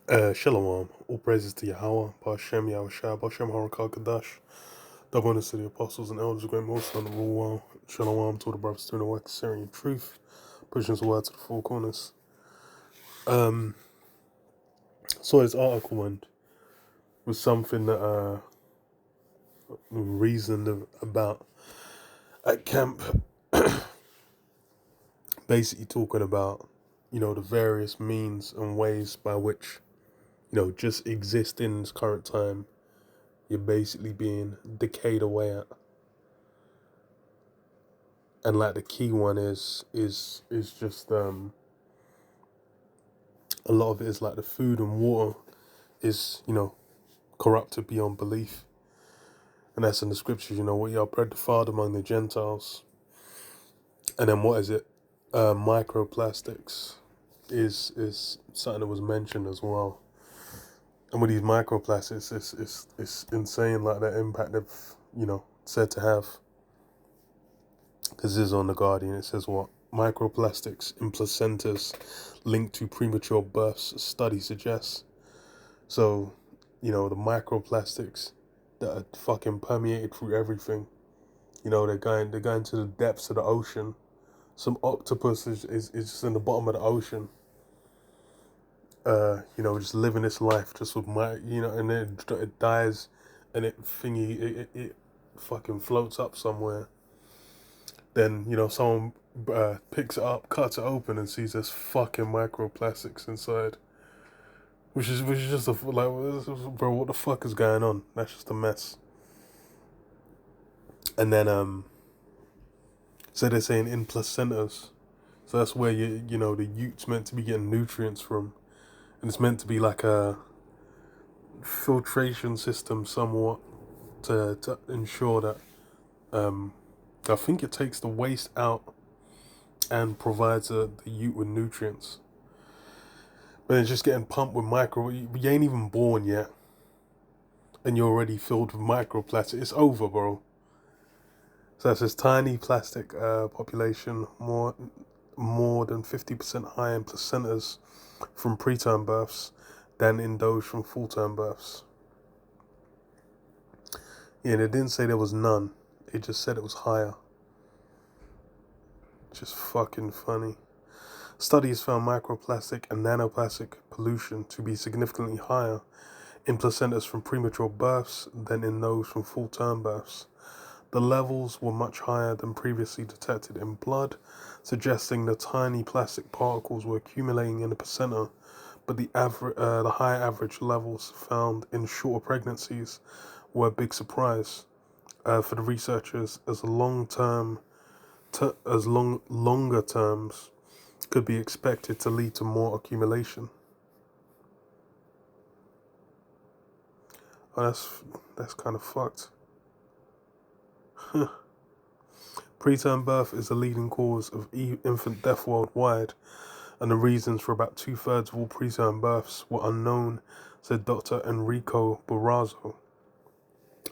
Shalom, all praises to Yahweh, Bashem Yahushua, Bashem Harakah Kadash, double honors to the apostles and elders of great most on the rule well. Shalom to the brothers doing the work of Syrian truth, pushing his word to the four corners. So his article and was something that reasoned about at camp, basically talking about, the various means and ways by which, just exist in this current time, you're basically being decayed away at. And like the key one is just a lot of it is like the food and water is corrupted beyond belief, and that's in the scriptures. What y'all bred the father among the Gentiles, and then what is it? Microplastics is something that was mentioned as well. And with these microplastics, it's insane, like the impact they've said to have. Because this is on the Guardian. It says what? Microplastics in placentas linked to premature births, study suggests. So, the microplastics that are fucking permeated through everything. They're going to the depths of the ocean. Some octopus is just in the bottom of the ocean. Just living its life just with and then it dies, and it fucking floats up somewhere. Then someone picks it up, cuts it open, and sees this fucking microplastics inside, which is just like, bro, what the fuck is going on? That's just a mess. And then so they're saying in placentas, so that's where the youth's meant to be getting nutrients from, and it's meant to be like a filtration system somewhat to ensure that I think it takes the waste out and provides the youth with nutrients. But it's just getting pumped with micro. You ain't even born yet, and you're already filled with microplastic. It's over, bro. So that's this tiny plastic population, more than 50% higher in placentas from preterm births than in those from full-term births. Yeah, and it didn't say there was none. It just said it was higher. Just fucking funny. Studies found microplastic and nanoplastic pollution to be significantly higher in placentas from premature births than in those from full-term births. The levels were much higher than previously detected in blood, suggesting the tiny plastic particles were accumulating in the placenta, but the high average levels found in shorter pregnancies were a big surprise for the researchers, as longer terms could be expected to lead to more accumulation. Oh, that's kind of fucked. Preterm birth is the leading cause of infant death worldwide, and the reasons for about 2/3 of all preterm births were unknown, said Dr. Enrico Barrazo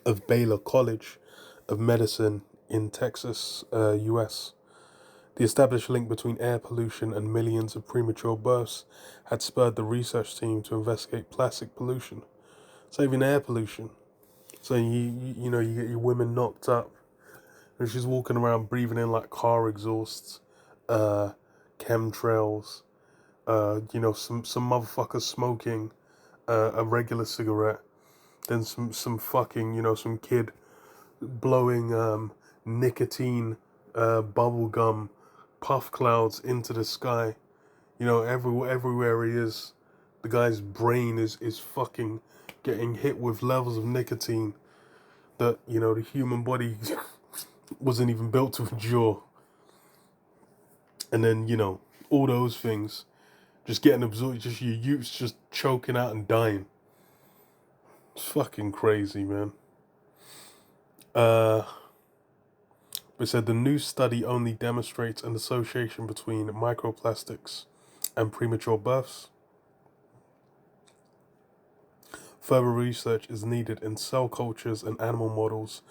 of Baylor College of Medicine in Texas, US. The established link between air pollution and millions of premature births had spurred the research team to investigate plastic pollution. So even air pollution. So you get your women knocked up, and she's walking around breathing in like car exhausts, chemtrails, some motherfuckers smoking a regular cigarette, then some fucking some kid blowing nicotine bubble gum puff clouds into the sky. Everywhere he is, the guy's brain is fucking getting hit with levels of nicotine that the human body wasn't even built to endure. And then all those things just getting absorbed, just your youths just choking out and dying. It's fucking crazy, man. It said the new study only demonstrates an association between microplastics and premature births. Further research is needed in cell cultures and animal models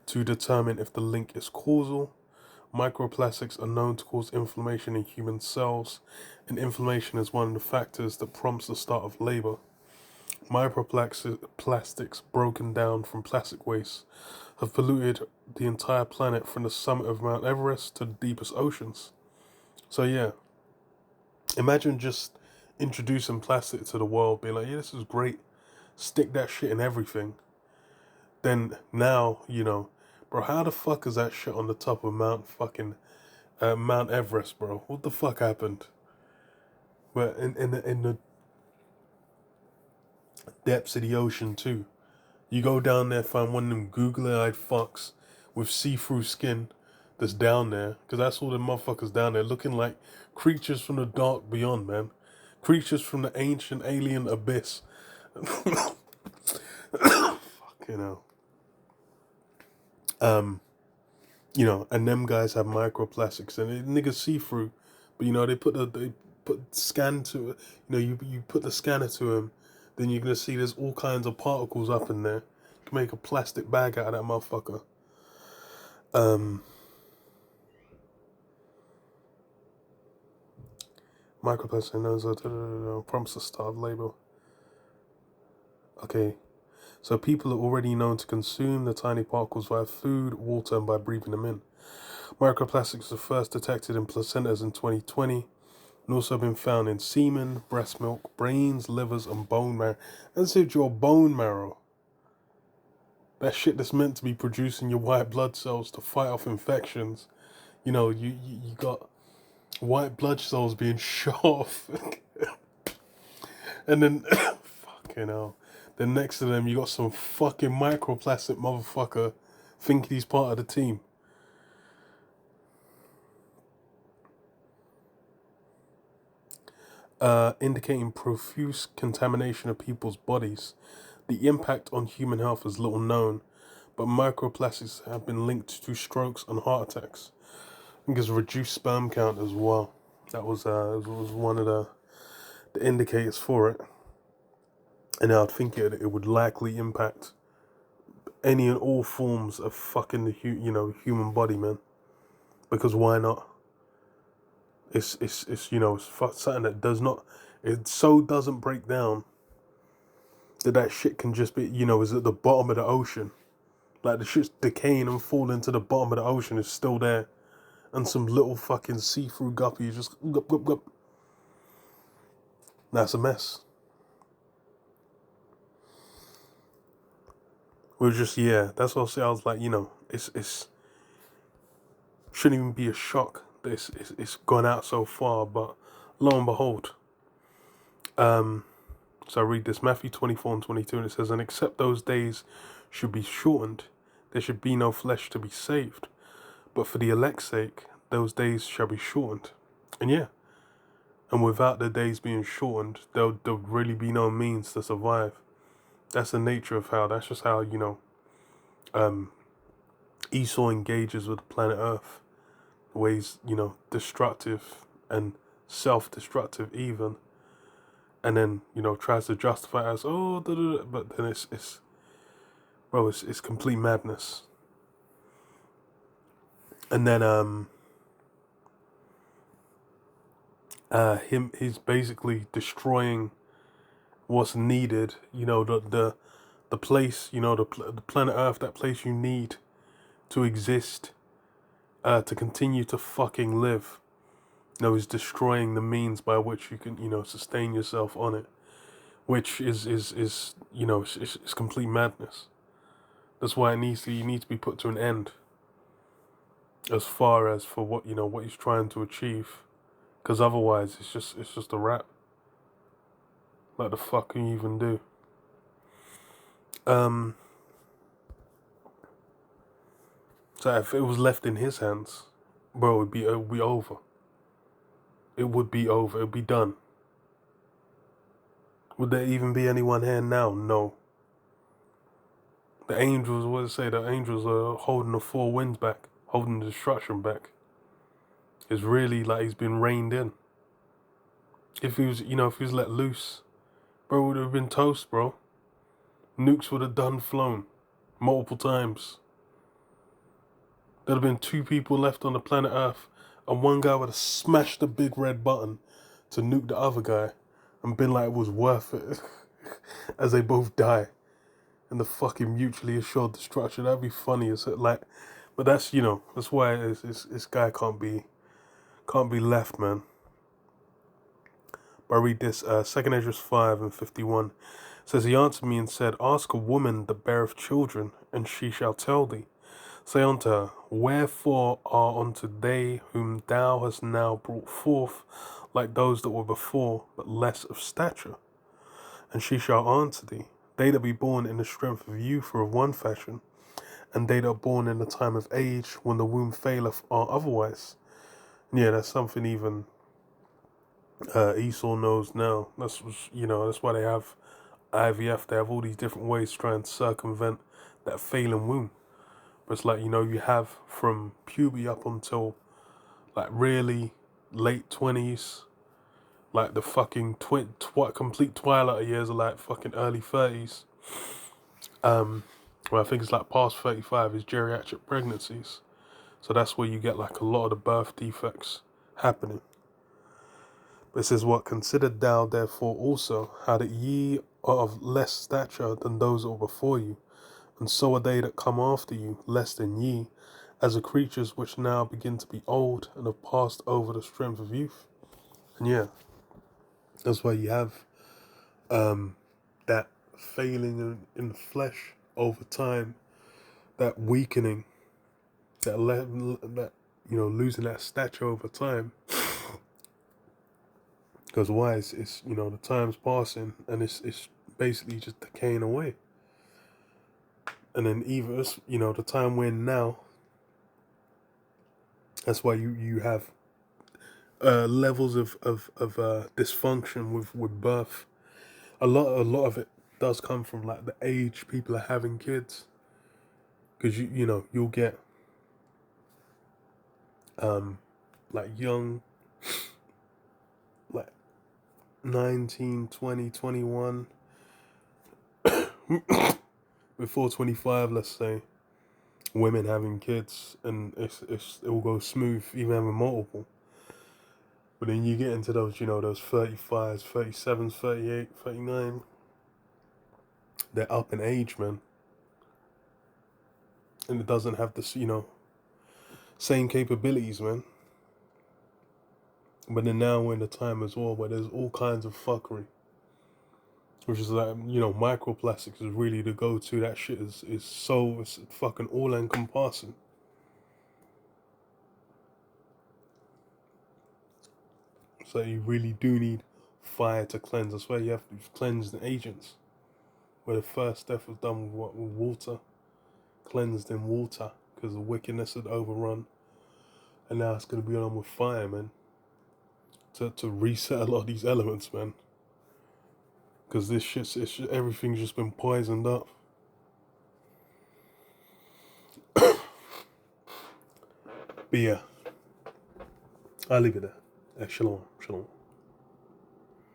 to determine if the link is causal. Microplastics are known to cause inflammation in human cells, and inflammation is one of the factors that prompts the start of labor. Microplastics broken down from plastic waste have polluted the entire planet from the summit of Mount Everest to the deepest oceans. So yeah, imagine just introducing plastic to the world, being like, yeah, this is great. Stick that shit in everything. Then now, bro, how the fuck is that shit on the top of Mount Everest, bro? What the fuck happened? But in the depths of the ocean too. You go down there, find one of them googly-eyed fucks with see-through skin that's down there, because that's all the motherfuckers down there, looking like creatures from the dark beyond, man. Creatures from the ancient alien abyss. Fucking hell. And them guys have microplastics, and niggas see through, but they put scan to it. You put the scanner to them, then you're gonna see there's all kinds of particles up in there. You can make a plastic bag out of that motherfucker. Microplastic knows prompts the start label. Okay, so people are already known to consume the tiny particles via food, water, and by breathing them in. Microplastics were first detected in placentas in 2020, and also been found in semen, breast milk, brains, livers, and bone marrow. And so your bone marrow, that shit that's meant to be producing your white blood cells to fight off infections, you got white blood cells being shot off. And then, fucking hell. Then next to them, you got some fucking microplastic motherfucker thinking he's part of the team. Indicating profuse contamination of people's bodies. The impact on human health is little known, but microplastics have been linked to strokes and heart attacks. I think it's reduced sperm count as well. That was one of the indicators for it. And I'd think it would likely impact any and all forms of fucking the human body, man. Because why not? It's something that doesn't break down that shit can just be is at the bottom of the ocean. Like the shit's decaying and falling to the bottom of the ocean is still there, and some little fucking see-through guppy just gup gup gup. That's a mess. It was just that's what I was like, it's shouldn't even be a shock that it's gone out so far, but lo and behold. So I read this, Matthew 24:22, and it says, and except those days should be shortened, there should be no flesh to be saved. But for the elect's sake, those days shall be shortened. And without the days being shortened, there'll really be no means to survive. That's the nature of that's just how, Esau engages with planet Earth. The way he's, destructive and self-destructive even. And then, tries to justify it as, but then it's complete madness. And then, he's basically destroying what's needed, the place, the planet Earth, that place you need to exist, to continue to fucking live. He's destroying the means by which you can, sustain yourself on it, which is it's complete madness. That's why it needs to be put to an end. As far as for what what he's trying to achieve, because otherwise it's just a wrap. Like the fuck can you even do? So if it was left in his hands, bro, it would be over. It would be over. It would be done. Would there even be anyone here now? No. The angels, what does it say? The angels are holding the four winds back, holding the destruction back. It's really like he's been reined in. If he was, if he was let loose, bro, it would have been toast, bro. Nukes would have flown multiple times. There'd have been 2 people left on the planet Earth, and one guy would have smashed the big red button to nuke the other guy and been like it was worth it. as they both die in the fucking mutually assured destruction. That'd be funny as it, like, but that's, you know, that's why this guy can't be left, man. But I read this, 2 Esdras 5:51. Says, he answered me and said, ask a woman that beareth children, and she shall tell thee. Say unto her, wherefore are unto they whom thou hast now brought forth like those that were before, but less of stature? And she shall answer thee, they that be born in the strength of youth are of one fashion, and they that are born in the time of age, when the womb faileth, are otherwise. And yeah, that's something even Esau knows now. That's, you know, that's why they have IVF. They have all these different ways to try and circumvent that failing womb. But it's like, you know, you have from puberty up until like really late 20s, like the fucking complete twilight years are like fucking early 30s. Well, I think it's like past 35 is geriatric pregnancies. So that's where you get like a lot of the birth defects happening. But it says, what? Consider thou therefore also how that ye are of less stature than those that were before you, and so are they that come after you less than ye, as the creatures which now begin to be old and have passed over the strength of youth. And yeah, that's why you have that failing in the flesh over time, that weakening, that you know, losing that stature over time. Because why? It's you know, the time's passing and it's basically just decaying away. And then even, you know, the time we're in now, that's why you have levels of dysfunction with birth. A lot of it does come from like the age people are having kids, because you know, you'll get like young, like 19, 20, 21, before 25, let's say, women having kids, and it will go smooth, even having multiple. But then you get into those, you know, those 35s, 37s, 38, 39, they're up in age, man. And it doesn't have this, you know, same capabilities, man. But then now we're in a time as well where there's all kinds of fuckery. Which is like, you know, microplastics is really the go-to. That shit is so, it's fucking all-encompassing. So you really do need fire to cleanse. That's why you have to cleanse the agents. Where the first step was done with what? With water. Cleansed in water. Because the wickedness had overrun. And now it's going to be on with fire, man. To reset a lot of these elements, man. Because this shit's, everything's just been poisoned up. But yeah, I'll leave it there. Shalom, shalom.